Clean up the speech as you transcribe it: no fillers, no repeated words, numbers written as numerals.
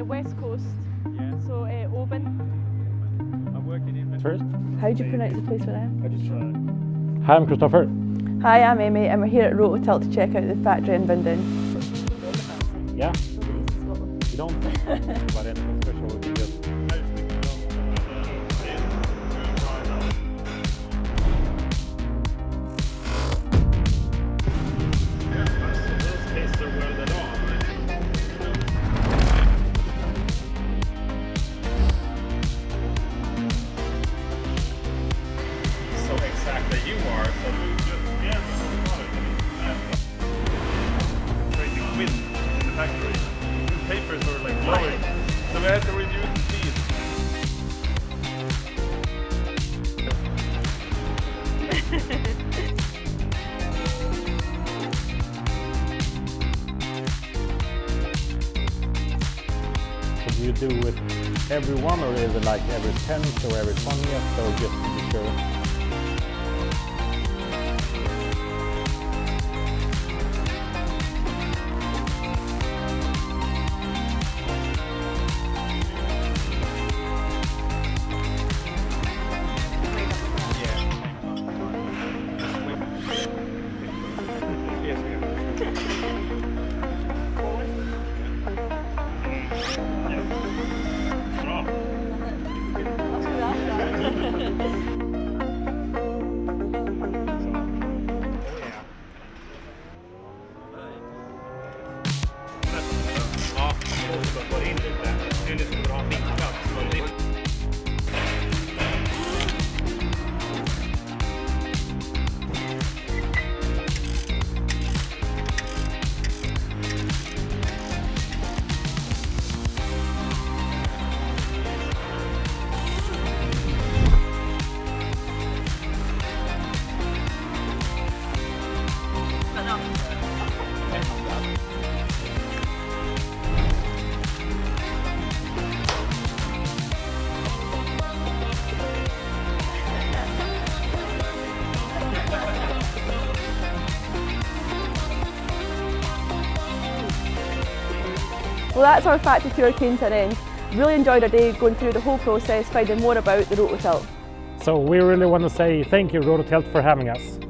West Coast, Yeah. so Oban. I'm working in First. How do you pronounce the place where I am? I just Hi, I'm Christopher. Hi, I'm Amy and we're here at Rototilt to check out the factory in Bindon. Yeah, you don't think about anything special would be just so exact that you are, so you just creating wind in the factory. The papers were like blowing, so we had to reduce the speed. So do you do it every one, or is it like every 10th or every 20th, or just to be sure? Well, that's our factory tour came to an end. Really enjoyed our day going through the whole process, finding more about the Rototilt. So we really want to say thank you, Rototilt, for having us.